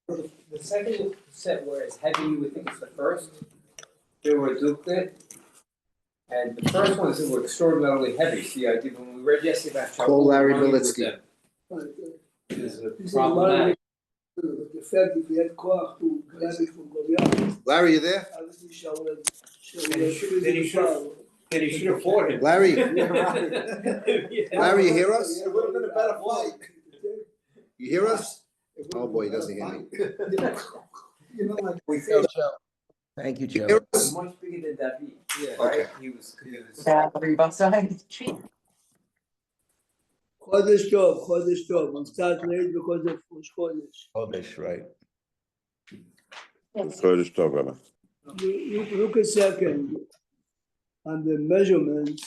The second set where it's heavy, you would think it's the first. They were a duplicate. And the first ones were extraordinarily heavy. See, I did when we read yesterday about Call Larry Belitsky. This is problematic. The fact that he had koach to grab it from Goliath. Larry, you there? Obviously, Shaul Then he should have fought him. Larry, Yeah. Larry, you hear us? It would have been a better fight. You hear us? Oh boy, he doesn't hear me. You know, like We felt Thank you, You Joe. hear us? much bigger than David. Yeah. Okay. Right? He was. Chodesh Tov. We start late because of Rosh Chodesh. Kodesh, right. Chodesh Tov, Rabbi. Look a second on the measurements,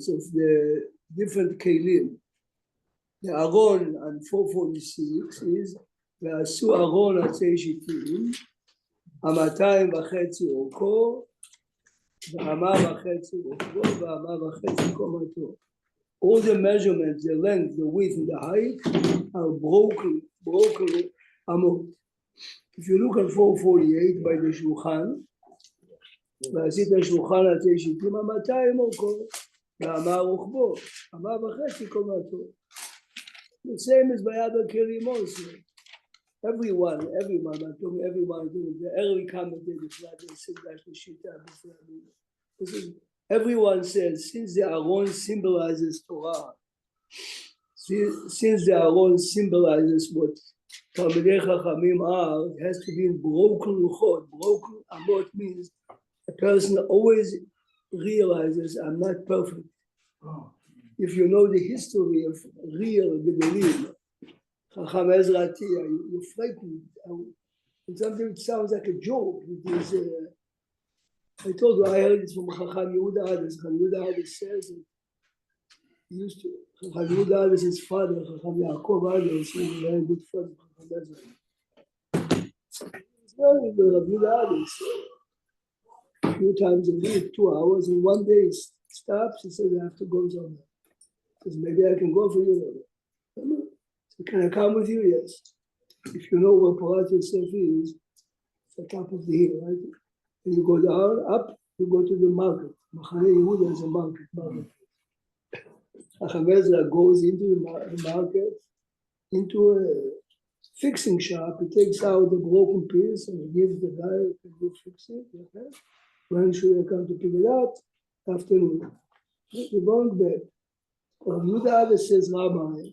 of the different kelim. The Aron on 446 is ועשו ארון עצי שיטים, 2.5 אורכו, 1.5 רוחבו, 1.5 קומתו. All the measurements, the length, the width, and the height are broken amot. If you look at 448 by the Shulchan, ועשית שולחן עצי שיטים, 200 אורכו, 1 רוחבו, 1.5 קומתו. The same as by other kelim also. Everyone, I'm talking everyone, the early commentators, everyone says, since the Aron symbolizes Torah, since the Aron symbolizes what Talmidei Chachamim are, it has to be in broken luchot. Broken amot means a person always realizes, I'm not perfect. If you know the history of real Gedolim, Chacham Ezra Atiyah, you're frightened. And sometimes it sounds like a joke. It is, I told you, I heard it from Chacham Yehuda Hades. Chacham Yehuda Hades says it. He used to, Chacham Yehuda Hades, his father, Chacham Yaakov Hades, he was a very good friend of Chacham Ezra. It's very good, Chacham Yehuda Hades. A few times a week, 2 hours, and one day he stops, he says, I have to go somewhere. He says, maybe I can go for you. Can I come with you? Yes. If you know where Parat Yosef is, it's the top of the hill, right? And you go down, up, you go to the market. Machane Yehuda is a market. Chacham Ezra goes into the market, into a fixing shop. He takes out the broken piece and he gives the guy who can go fix it. Okay? When should I come to pick it up? Afternoon. You're going back. Yehuda says, Rabbi,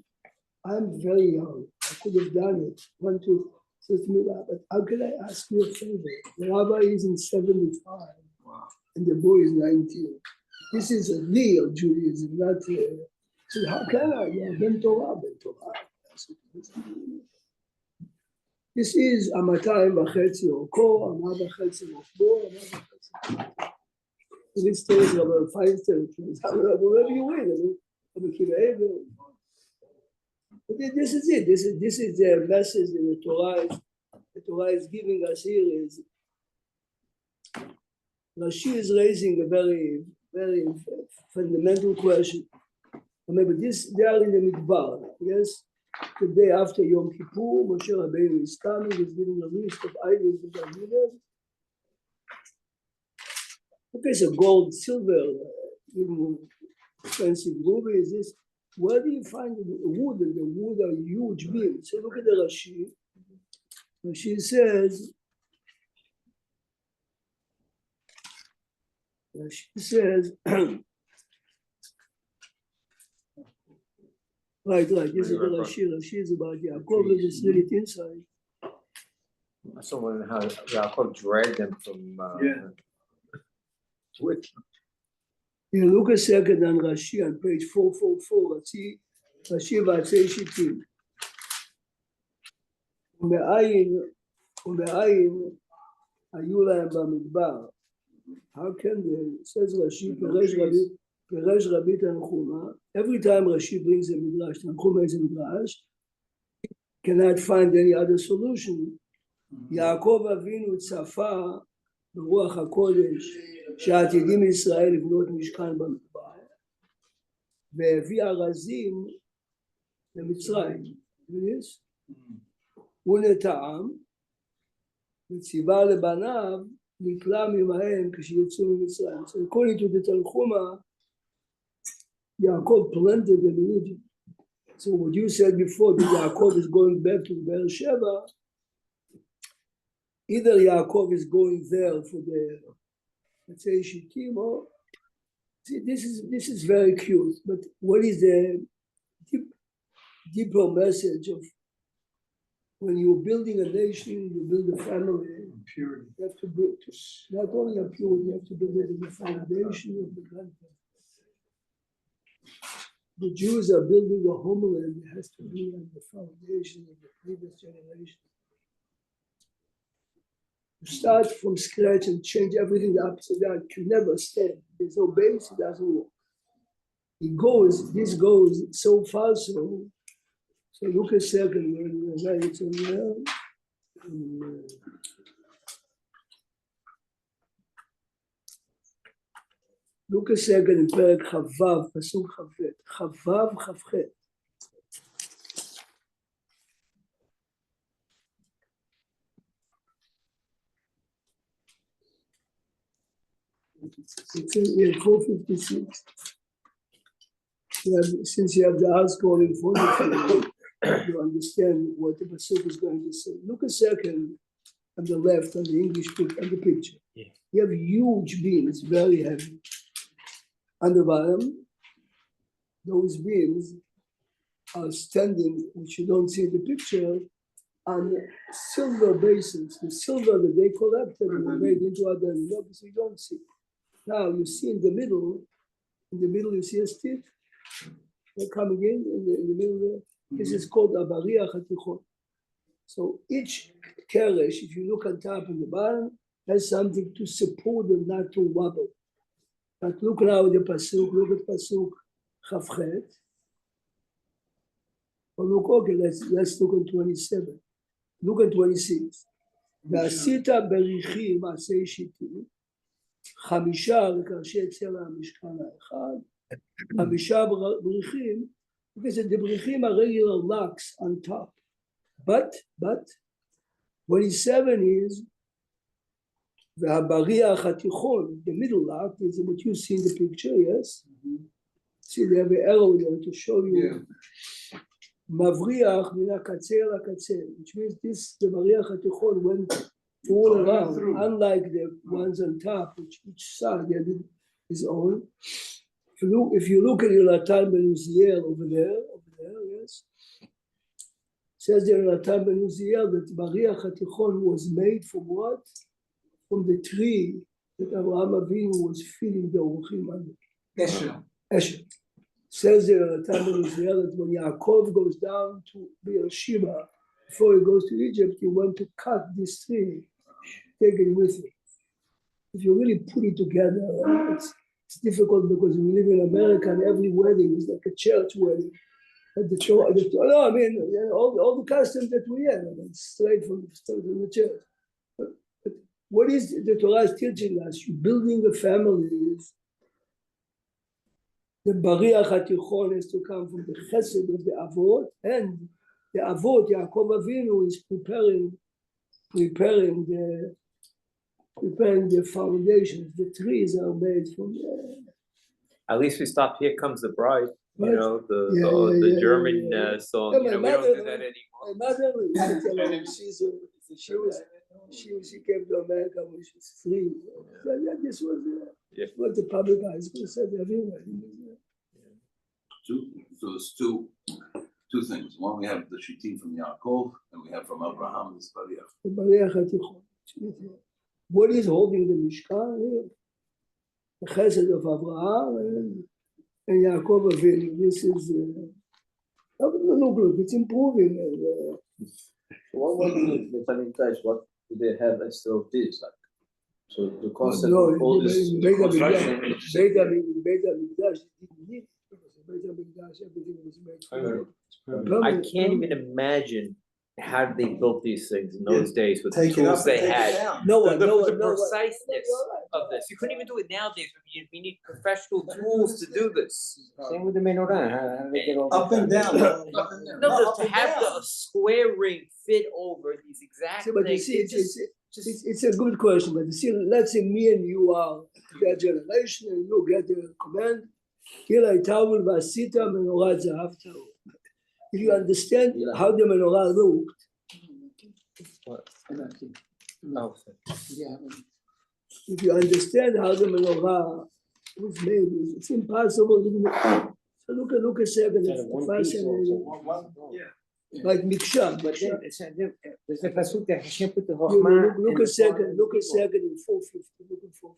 I'm very young. I could have done it. One, two, says to me, but how can I ask you a favor? The rabbi is in 75, and the boy is 19. This is a real Judaism, not. So how can I? Yeah, Ben Torah. This is 2.5 אורכו, 1.5 רוחבו, 1.5. This stays about 5 territories. Whatever you win, But this is it. This is the message that the Torah is giving us here. Is Rashi is raising a very, very fundamental question. Remember, they are in the Midbar. Yes, the day after Yom Kippur, Moshe Rabbeinu is coming. He's giving a list of items that are needed. Okay, so gold, silver, even expensive rubies. This. Where do you find the wood? And the wood are huge beams. So look at the Rashi. Rashi says, right, this is the Rashi. Rashi is about Yaakov, let's just read it inside. I also wonder how Yaakov dragged them from Twitch. You look a second on Rashi on page 444, Rashi ועצי שיטים. ומאין היו להם במדבר. How can they, says Rashi, פירש רבי תנחומה. Every time Rashi brings a midrash, תנחומה is a midrash, cannot find any other solution. יעקב אבינו צפה ברוח הקודש, שעתידים ישראל לבנות משכן במדבר, והביא ארזים למצרים. it is. ונטעם, וציווה לבניו לקרא ממהם כשיצאו ממצרים. So according to the Tanchuma, Yaakov planted them in Egypt. So what you said before, that Yaakov is going back to Beersheba, either Yaakov is going there for the, let's say, Shittim, or see, this is very cute. But what is the deeper message of when you're building a nation, you build a family? Purity. You have to build not only a purity, you have to build it in the foundation of the country. The Jews are building a homeland. It has to be on the foundation of the previous generation. To start from scratch and change everything upside down can never stand. There's no base, it doesn't work. This goes so far so look a second when it's in there. Look a second in פרק כ"ו, פסוק כ"ח, כ"ו כ"ח. It's in 456. Since you have the article in front of you, you understand what the pasuk is going to say. Look a second on the left on the English on the picture. Yeah. You have huge beams, very heavy. On the bottom, those beams are standing, which you don't see in the picture, on silver bases. The silver that they collected were made into other lobes, you don't see. Now you see in the middle you see a stick. They're coming in the middle there. This is called Abariach HaTichon. So each keresh, if you look on top and the bottom, has something to support them not to wobble. But look now at the pasuk. Look at pasuk Chavchet. Or look, okay, let's look at 27. Look at 26. ועשית בריחים מעשי שיטים, 5 לקרשי צלע המשכן האחד, 5 בריחים, because the berichim are regular locks on top. But 27 is the Habariach HaTichon, the middle lock, is what you see in the picture, yes? See, they have an arrow there to show you. Mavriach min hakatzer lakatzer, which means the Habariach HaTichon went all around, unlike the ones on top, which each side had his own. If you look at Yonatan ben Uziel over there, yes, it says there Yonatan ben Uziel that Bariach HaTichon was made from what? From the tree that Abraham Avinu was feeding the Orchim under. Esher. Says there Yonatan ben Uziel that when Yaakov goes down to Beersheba, before he goes to Egypt, he went to cut this tree, take it with him. If you really put it together, it's difficult because we live in America and every wedding is like a church wedding. And no, I mean, all the customs that we have, straight from the church. But what is the Torah is teaching us? You're building a family. The Bariach HaTichon has to come from the chesed of the Avot, and the Avot, Yaakov Avinu, is preparing the foundations. The trees are made from At least we stopped Here Comes the Bride, you Yes. know, the German song, Yeah, you know, we don't do that my anymore. mother, she came to America when she was 3. So yeah, this was what the public high school said everywhere. So there's two things. One, we have the Shittim from Yaakov, and we have from Abraham, this Bariach. The Bariach HaTichon. What is holding the Mishkan here? The Chesed of Abraham and Yaakov Avinu. This is look, it's improving. What do the Betamikdash, what do they have instead of this? Like, so the concept No, of all this Beit construction. HaMikdash didn't need it because the Beit HaMikdash, everything was made from I can't even imagine how did they build these things in those days with the Take it up tools and they take it had? down. No one, The no one. preciseness You're right. of this, you couldn't even do it nowadays, we need professional tools to do this. Same with the menorah, how do they get over? Up and down. Up and down. No, up to and have down. a square ring fit over these exact See, but you things, see, it just, it's a good question, but you see, let's say me and you are that generation and you get the command, Kila Itawul Vasita Menorah Zahav Ta'or. If you understand how the menorah looked, if you understand how the menorah was made, it's impossible to do. So look a second, it's fascinating. Like Mikshah. But then, there's a pasuk that Hashem put the You Chokhmah. look a second in 450, look at 450.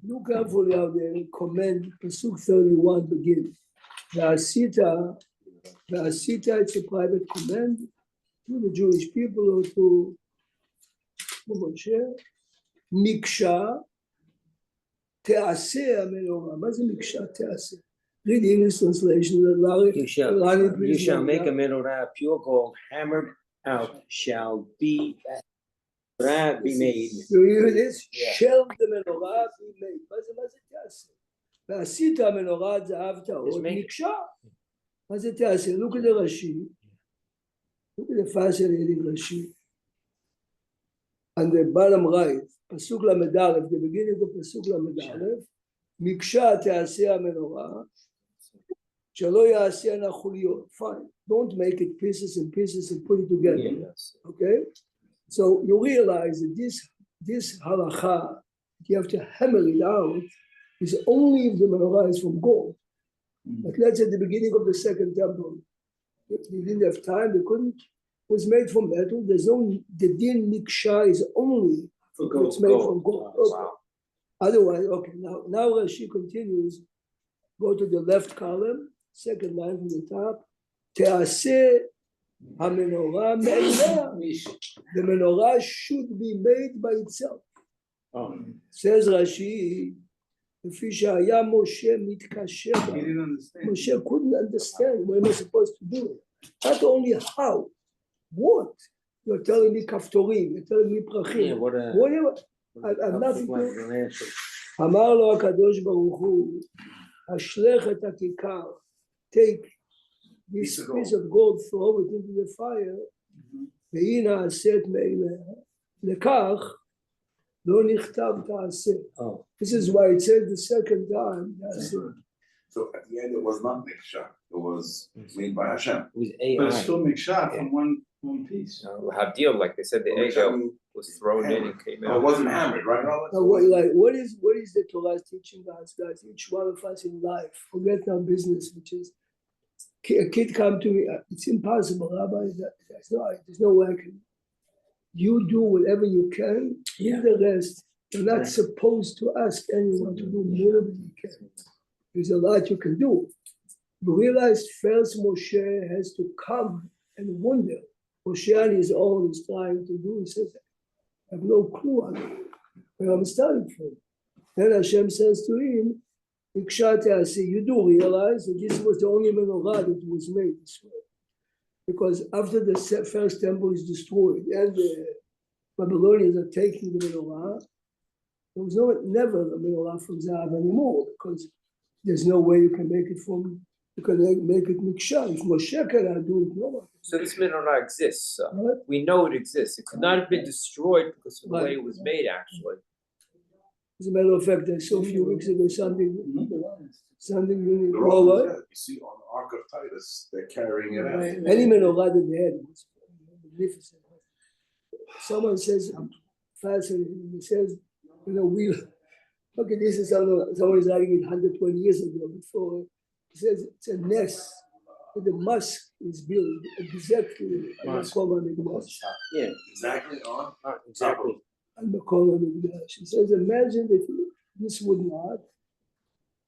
Look carefully how the command, Pasuk 31 begins. V'asita, it's a private command to the Jewish people or to Moshe. Miksha, te'aseh menorah. מה זה מקשה תעשה? Read the English translation. You shall make a menorah, pure gold, hammered out, shall be made. You hear this? Yeah. Shall the menorah be made? מה זה תעשה? ועשית מנורת זהב טהור, Just make it. מקשה. מה זה תעשה? Look at the Rashi. Look at the fascinating Rashi. On the bottom right, פסוק ל"א, the beginning of פסוק ל"א, מקשה תעשה המנורה, שלא יעשנה חוליות. Fine. Don't make it pieces and pieces and put it together. Yes. Okay? So you realize that this halacha, you have to hammer it out, is only if the menorah is from gold. But let's say at the beginning of the second temple, they didn't have time, they couldn't, it was made from metal. There's only, the din miksha is only it's made from gold. Okay. Wow. Otherwise, okay, now Rashi continues, go to the left column, second line from the top, Te'aseh ha-menorah me'eleh. The menorah should be made by itself. Says Rashi, לפי שהיה משה מתקשר, He didn't understand. Moshe couldn't understand what am I supposed to do. Not only how, what. You're telling me kaftorim, you're telling me Yeah, prachim. what a. Whatever. I'm nothing to. אמר לו הקדוש ברוך הוא, השלך את הכיכר, take this piece of gold, throw it into the fire, והיא נעשית מאליה. לכך לא נכתב תעשה. This is why it says the second time, תעשה. So at the end, it was not Miksha, it was made by Hashem. It was But it's AI. still mixed shot from one piece. Havdil, like they said, the egg was thrown in and came It out. wasn't hammered, right, Robert? Now, what is the Torah teaching us, guys? Each one of us in life, forget our business, which is a kid come to me, it's impossible, Rabbi. There's no way I can. You do whatever you can. Yeah. The rest, you're not supposed to ask anyone to do more than you can. There's a lot you can do. You realize first Moshe has to come and wonder. Moshe on his own is trying to do. He says, I have no clue on where I'm starting from. Then Hashem says to him, you do realize that this was the only menorah that was made this way. Because after the first temple is destroyed and the Babylonians are taking the menorah, there was never a menorah from Zahav anymore, because there's no way you can make it from, you can make it miksha. If Moshe cannot do it, no one. So this menorah exists. Right? We know it exists. It could not have been destroyed because of the way Right. it was made, actually. As a matter of fact, I saw a few weeks ago something really The all Romans, right. yeah, you see on the Ark of Titus, they're carrying it out. Any menorah that they had was magnificent. Someone says, fascinating, he says, okay, this is someone is writing it 120 years ago before. He says it's a nest, the mosque is built exactly on Makom HaMikdash. Yeah, Exactly on. exactly. On Makom HaMikdash. He says, imagine that this would not.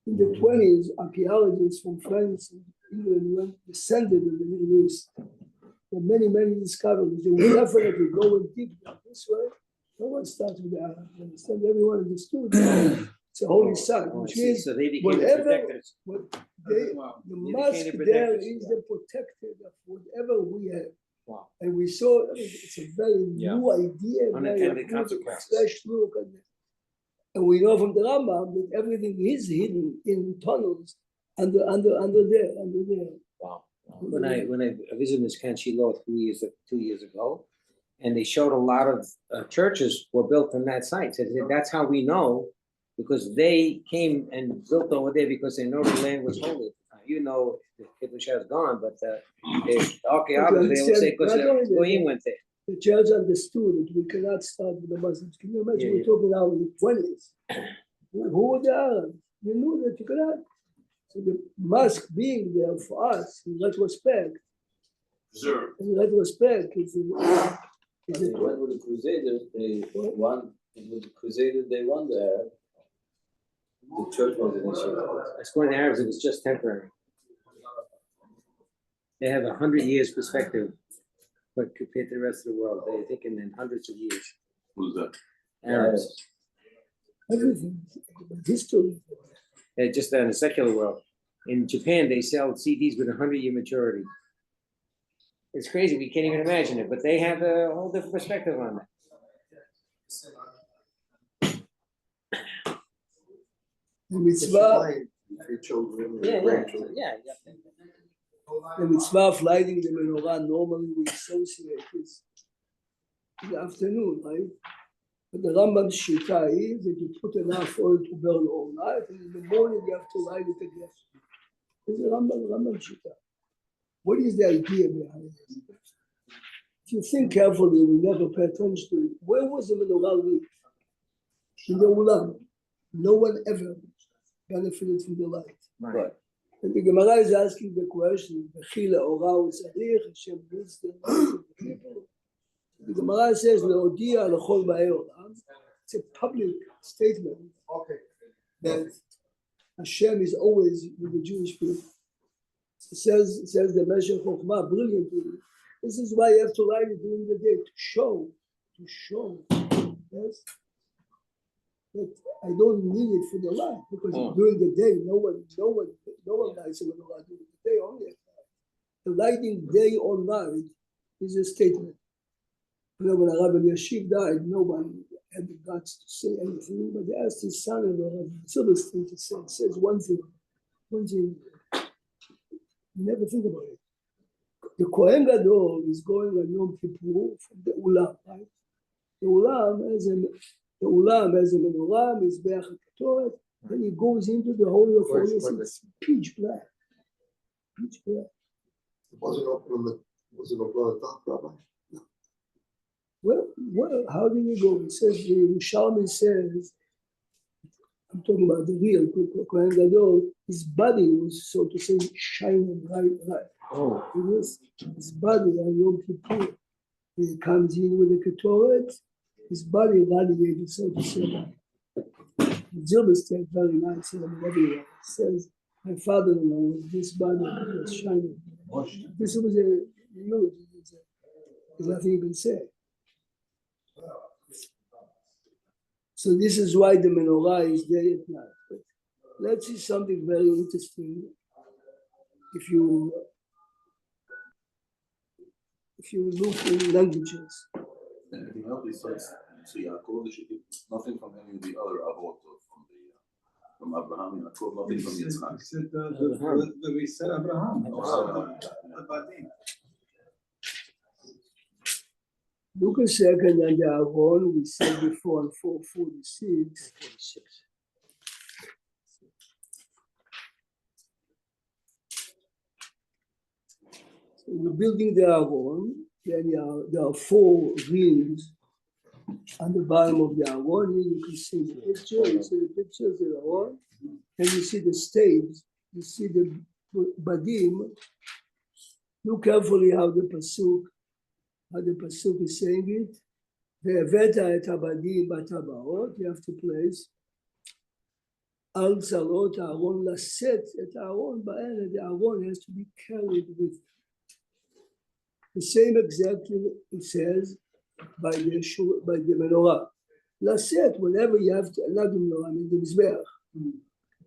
In the 20s, archaeologists from France and England descended in the Middle East. There were many discoveries. They will definitely go and dig this way. No one starts with the Arab. Understand? Everyone understood. It's a holy site, Oh, I which see. means So they became the whatever- protectors. what they, Wow. the They mosque became the there protectors, is yeah. the protector of whatever we have. Wow. And we saw, I mean, it's a very Yeah. new idea, very Unintended good, consequences. fresh look. And we know from the Rambam that everything is hidden in tunnels under there. Wow. When I visited Miss Ken Shiloh 2 years ago, and they showed a lot of churches were built on that site. So that's how we know, because they came and built over there because they know the land was holy. You know, the Kiddush is gone, but the archaeologists, they will say because Not only the that, Goyim went there. The church understood that we cannot start with the Muslims. Can you imagine, Yeah, we're yeah. talking now in the 20s. Who were the Arabs? You knew that you cannot. So the mosque being there for us, in retrospect, is They went with the Crusaders, they won, with the Crusaders, they won the Arab. The church was initiated. According to Arabs, it was just temporary. They have 100 years perspective, but compared to the rest of the world, they're thinking in hundreds of years. Who's that? Arabs, everything, history. they're just in the secular world. In Japan, they sell CDs with 100-year maturity. It's crazy, we can't even imagine it, but they have a whole different perspective on that. The mitzvah, Your children, Yeah, your yeah, grandchildren. yeah. the mitzvah of lighting the menorah, normally we associate this in the afternoon, right? But the Rambam's shita is that you put enough oil to burn all night, and in the morning you have to light it again. This is the Rambam shita. What is the idea behind this? If you think carefully, we never pay attention to it. Where was the menorah lit? In the Ulam. No one ever benefited from the light. Right. And the Gemara is asking the question, "Bechila ora u'tzarich," Hashem needs the light of the people. The Gemara says, "Leodia lechol ba'ei olam." It's a public statement that Hashem is always with the Jewish people. It says the Meshech Chochmah brilliantly. This is why you have to light it during the day to show, yes, that I don't need it for the light because during the day no one lights a menorah during the day only. The lighting day or night is a statement. You know, when Rabbi Yashiv died, no one had the guts to say anything, but they asked his son-in-law, Silverstein, to say. He says one thing. You never think about it. The Kohen Gadol is going on Yom Kippur from the Ulam, right? The Ulam has a menorah, Mizbeach HaKatoret, then he goes into the Holy of Holies, it's pitch black. Was it open on the top, Rabbi? Well, how did he go? It says, the Yerushalmi says, I'm talking about the real Kohen Gadol, his body was, so to say, shining bright. Oh, It is his body on Yom Kippur. He comes in with the Ketoret, his body radiated, so to say. Zilberstein, very nice, and everywhere. Says, my father-in-law with this body was shining. This was there's nothing you can say. So this is why the menorah is there at night. But let's see something very interesting. If you look in languages, Anything else besides Yaakov? There should be nothing from any of the other avot from Abraham, Yaakov, nothing from Yitzchak. Except we said Abraham. The Badim. look a second at the Aaron we said before on 446. 46. So we're building the Aaron. Then there are 4 rings on the bottom of the Aaron. Here you can see the picture. You see the pictures of the Aaron. And you see the staves. You see the Badim. Look carefully how the Pasuk is saying it. Ve'aveta et habadim batabaot. You have to place. Al tzarot Aaron laset et Aaron ba'el. The Aaron has to be carried with. The same exactly it says by the menorah. Laset, whenever you have to, not in the Mizbeach,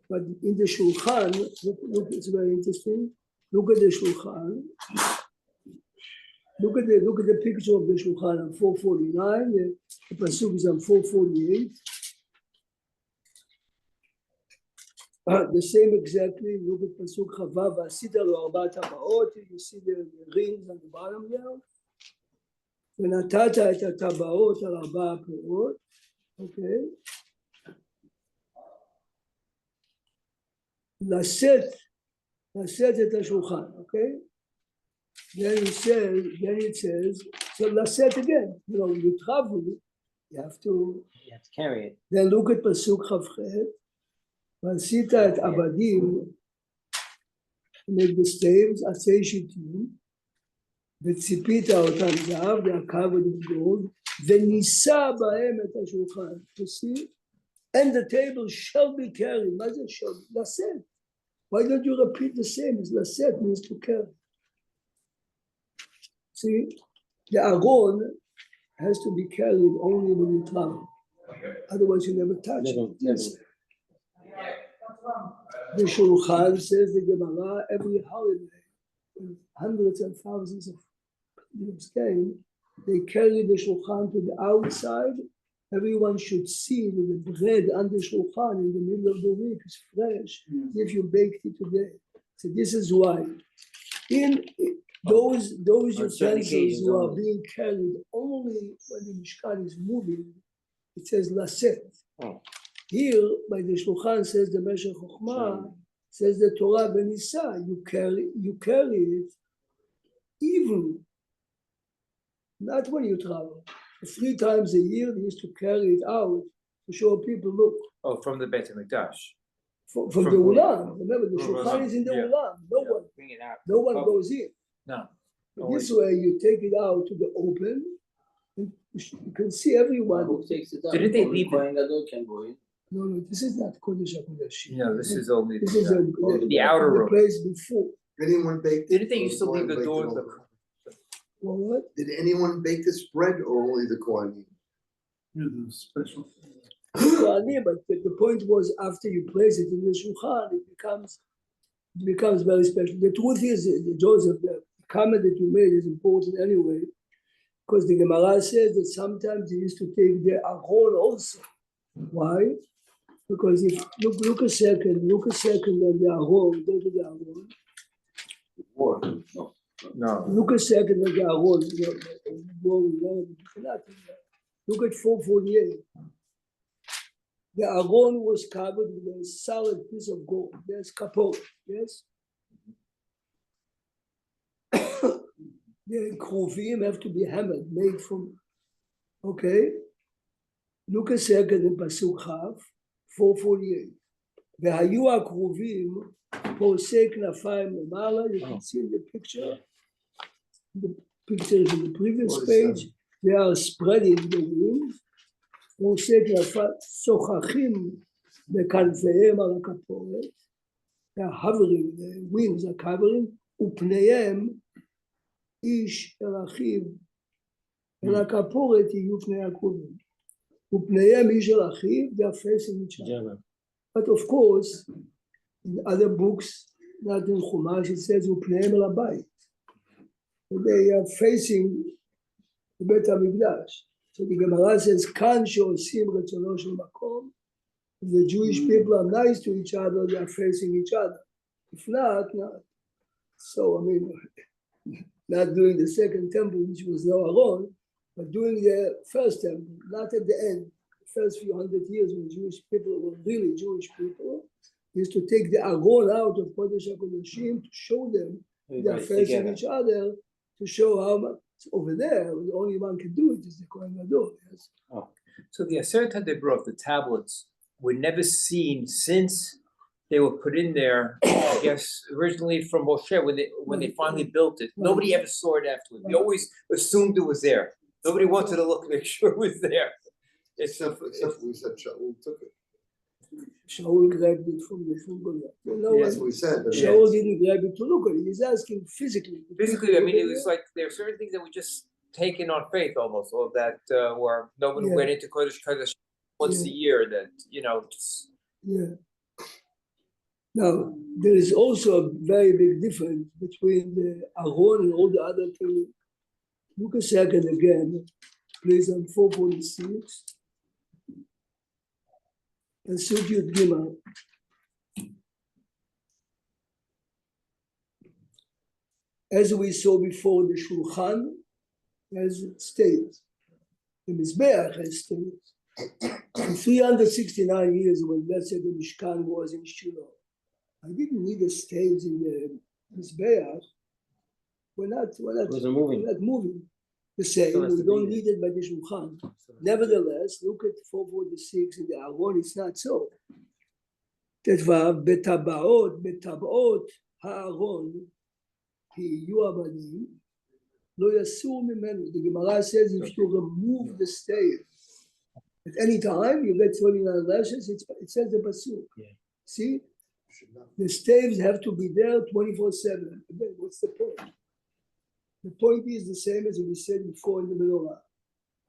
but in the Shulchan, look, it's very interesting. Look at the Shulchan. Look at the picture of the Shulchan on 449. The pasuk is on 448. The same exactly. Look at pasuk Chava v'asita lo arba tabaot. You see the rings on the bottom there. ונתת את הטבעות על 4 פירות. Okay. לשאת את השולחן, okay? Then it says, so לשאת again. You know, you travel, you have to carry it. Then look at פסוק כ"ח, ועשית את עבדים, make the staves, עצי שיטים, וציפית אותם זהב, והקו gold, ונישא בהם את השולחן. You see? And the table shall be carried. מה זה shall? לשאת. Why don't you repeat the same as לשאת means to carry? See, the aron has to be carried only when you travel. Otherwise you never touch it. Yes. The Shulchan says the Gemara every holiday, when hundreds and thousands of pilgrims came, they carry the Shulchan to the outside. Everyone should see that the bread on the Shulchan in the middle of the week is fresh, if you baked it today. So this is why. In those utensils who are being carried only when the Mishkan is moving, it says Laset. Here, by the Shulchan says the Meshech Chochmah, says the Torah Benisa, you carry it even, not when you travel. 3 times a year, they used to carry it out to show people, look. Oh, from the Beit HaMikdash. From the Ulam. Remember, the Shulchan is in the Ulam. Bring it out. No one goes in. No. This way, you take it out to the open, and you can see everyone. Who takes it out? Didn't they Only leave it? Kohen Gadol can go in. No, this is not Kodesh HaKodeshim. No, this is only This is the outer the room. place before. Anyone bake? Didn't they used to leave the doors? Well, what? Did anyone bake this bread or only the Kohanim? Special. But the point was, after you place it in the Shulchan, it becomes very special. The truth is, Joseph, the comment that you made is important anyway, because the Gemara says that sometimes they used to take the Aron also. Why? Because if look a second on the Aron, go to the Aron. No. Look a second at the Aron. Look at 448. The Aron was covered with a solid piece of gold. There's kapot, yes? The kruvim have to be hammered, made from, okay? Look a second in Pasuk Chav, 448. והיו הקרובים פורסי כנפיים למעלה, you can see in the picture. The picture is in the previous page. They are spreading the wings. פורסי כנפיים, שוחחים בכנפיהם על הכפורת. They are hovering, the wings are covering, ופניהם איש אל אחיו, אל הכפורת יהיו פני הקרובים. ופניהם איש אל אחיו, they are facing each other. But of course, in other books, not in Chumash, it says ופניהם אל הבית. They are facing the Beit HaMikdash. So the Gemara says, כאן שעושים רצונו של מקום, the Jewish people are nice to each other, they are facing each other. If not. So, I mean, not doing the second temple, which was no Aron, but doing the first temple, not at the end. The first few hundred years when Jewish people were really Jewish people, used to take the Aron out of Kodesh HaKodeshim to show them they are facing each other, to show how much over there, the only one can do it is the Kohen Gadol. Yes. Oh. So the Aseret HaDebrot, the tablets, were never seen since they were put in there, I guess, originally from Moshe, when they finally built it. Nobody ever saw it afterwards. We always assumed it was there. Nobody wanted to look and make sure it was there. Except we said Shaul took it. Shaul grabbed it from Goliath. That's what we said. But Shaul didn't grab it to look at it. He's asking physically. Physically, I mean, it was like there are certain things that we just taken on faith almost, or that, where nobody Yeah. went into Kodesh once a year, that, just. Yeah. Now, there is also a very big difference between the Aron and all the other things. Look a second again, please, on 446. And Sugyot Gimel. As we saw before, the Shulchan has states. The Mizbeach has states. For 369 years, when let's say the Mishkan was in Shiloh, I didn't need the staves in the Mizbeach. We're not moving. The same, Still has we to be don't there. need it by the Shulchan. Nevertheless, look at 446 in the Aron, it's not so. ט"ו, בטבעות הארון, יהיו עבדים, לא יסור ממנו. The Gemara says if you remove the stave at any time, you get 29 lashes, it says the pasuk. Yeah. See? The staves have to be there 24/7. Again, what's the point? The point is the same as we said before in the menorah.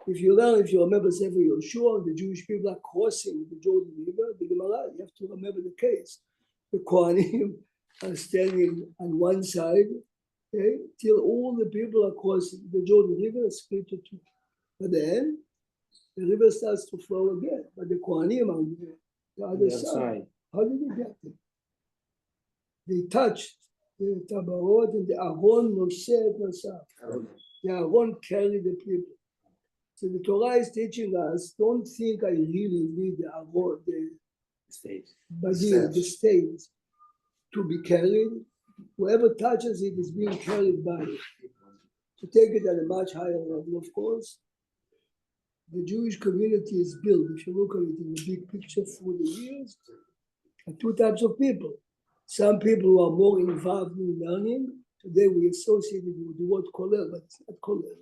If you remember Sefer Yoshua, the Jewish people are crossing the Jordan River, the Gemara, you have to remember the case. The Kohanim are standing on one side, okay, till all the people are crossing the Jordan River, split to two. But then the river starts to flow again, but the Kohanim are on the other side. How did they get there? They touched the Tabarot and the Aron Noseh Nosaf. The Aron carried the people. So the Torah is teaching us, don't think I really need the Aron, the staves to be carried. Whoever touches it is being carried by it. To take it at a much higher level, of course, the Jewish community is built, if you look at it in the big picture through the years, two types of people. Some people who are more involved in learning. Today we associate it with the word kollel, but it's not kollel.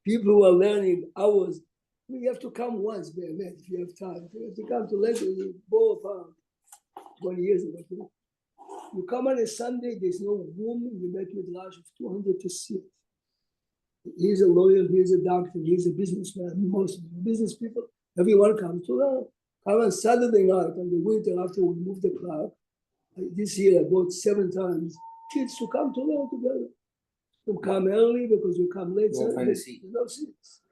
People who are learning hours. You have to come once, man, if you have time. You have to come to lecture, you bore apart 20 years ago. You come on a Sunday, there's no room in the Bet Midrash of 200 to sit. He's a lawyer, he's a doctor, he's a businessman. Most of the business people, everyone comes to learn. Come on Saturday night in the winter after we move the clock. This year I bought 7 times kids to come to learn together. You come early because you come late. There's no seats.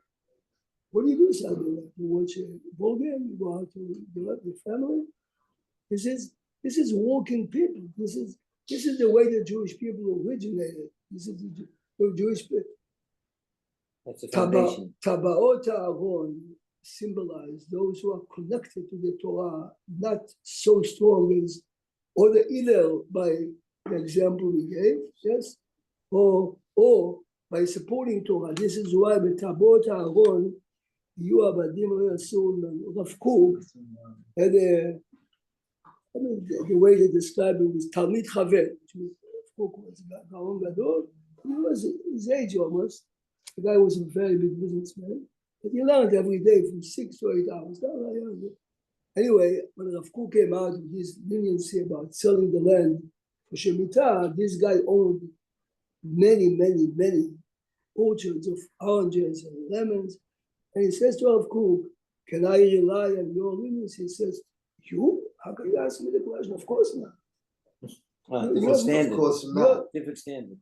What do you do Saturday night? You watch a ball game, you go out to your family. This is walking people. This is the way the Jewish people originated. This is the Jewish people. That's the foundation. Tabaot Aaron symbolize those who are connected to the Torah, not so strong as or the either by the example we gave, yes, or by supporting Torah. This is why the Tabaot Aaron, you Abadim Rasul Rav Kook had the way they describe it is Talmid Chaver, which means Rav Kook was Gaon Gadol. He was his age almost. The guy was a very big businessman, but he learned every day from 6 to 8 hours. Anyway, when Rav Kook came out with his leniency about selling the land for Shemitah, this guy owned many orchards of oranges and lemons. And he says to Rav Kook, can I rely on your leniency? He says, you? How can you ask me the question? Of course not. Different standard. Of course not. Different standard.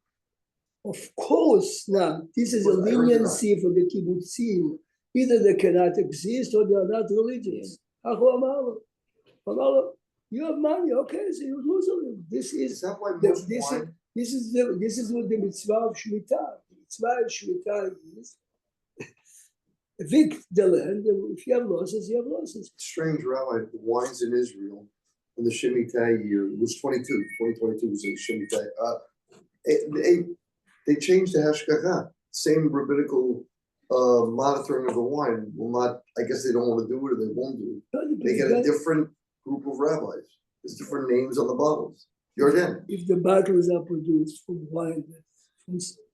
Of course not. This is a leniency for the kibbutzim. Either they cannot exist or they are not religious. You have money, okay, so you lose a little. This is that why this most is what the mitzvah of Shemitah. The mitzvah of Shemitah is evict the land, and if you have losses, you have losses. strange rabbi, the wines in Israel in the Shemitah year, it was 2022 was the Shemitah. They changed the hashgacha, same rabbinical monitoring of the wine will not, I guess they don't want to do it or they won't do it. They get a different group of rabbis. There's different names on the bottles. Jordan. If the bottles are produced from wine that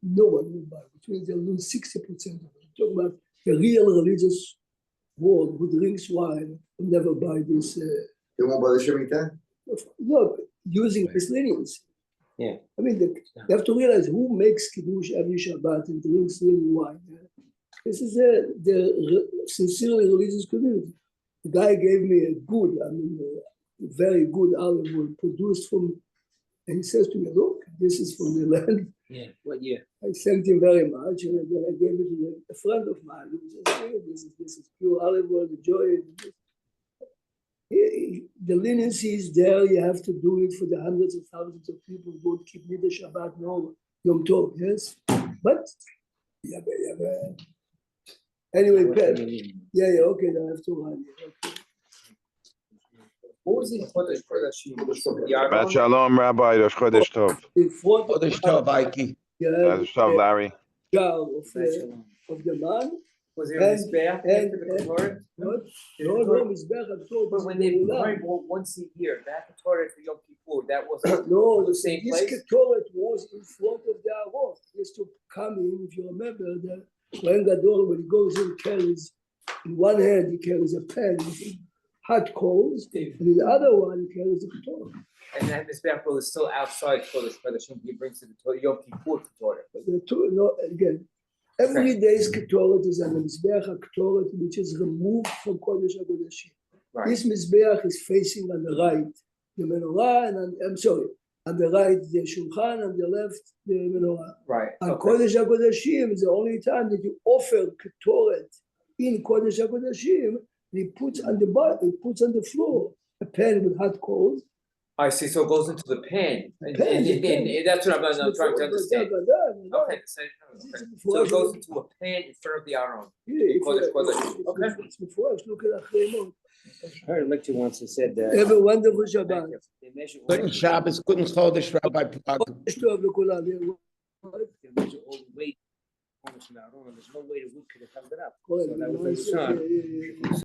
no one will buy, which means they'll lose 60% of it. Talk about the real religious world who drinks wine will never buy this. They won't buy the Shemitah? No, using this leniency. Yeah. I mean, you have to realize who makes Kiddush every Shabbat and drinks really wine. This is the sincerely religious community. The guy gave me a very good olive oil produced from, and he says to me, look, this is from the land. Yeah, what year? I thanked him very much, and then I gave it to a friend of mine who says, hey, this is pure olive oil, enjoy it. The leniency is there, you have to do it for the hundreds of thousands of people who don't keep neither Shabbat nor Yom Tov, yes? But, anyway, Pat, yeah, okay, I have to run. Okay. What was the Chodesh Kodashim? Was it the Aron? Shabbat Shalom, Rabbi, Rosh Chodesh Tov. In front of Chodesh Tov, Ike. you have Chodesh Tov, Larry. a jar of the man. Was there a Mizbeach after the Ketoret? What? Did No, the Torah- Mizbeach, I'm told. But when they burned once a year, that Ketoret for Yom Kippur, that wasn't No, the same this place? Ketoret was in front of the Aron. He used to come in, if you remember, the Kohen Gadol, when he goes in, carries, in one hand, he carries a pan with hot coals, and in the other one, he carries the Ketoret. And that Mizbeach is still outside Chodesh Kodashim, he brings to the Yom Kippur Ketoret. The two, no, again, every day's Ketoret is an Mizbeach Ketoret, which is removed from Kodesh HaKodashim. Right, This Mizbeach is facing on the right, the menorah, and on the right, the Shulchan, on the left, the menorah. right. On Okay. Kodesh HaKodashim is the only time that you offer Ketoret in Kodesh HaKodashim, and he puts on the bottom, he puts on the floor a pan with hot coals. I see, so it goes into the pan, and Pan. that's what I'm trying to understand. Okay, so it goes into a pan in front of the Aron. Kodesh, okay. It's before, look at Achreimot. I heard a lecture once that said that. Have a wonderful Shabbat. They measure all- Good Shabbos, good Chodesh, Rabbi. Chodesh Tov לכולם. they measure all the weight. There's no way the wood could have held it up. Correct. So that was the son. Yeah.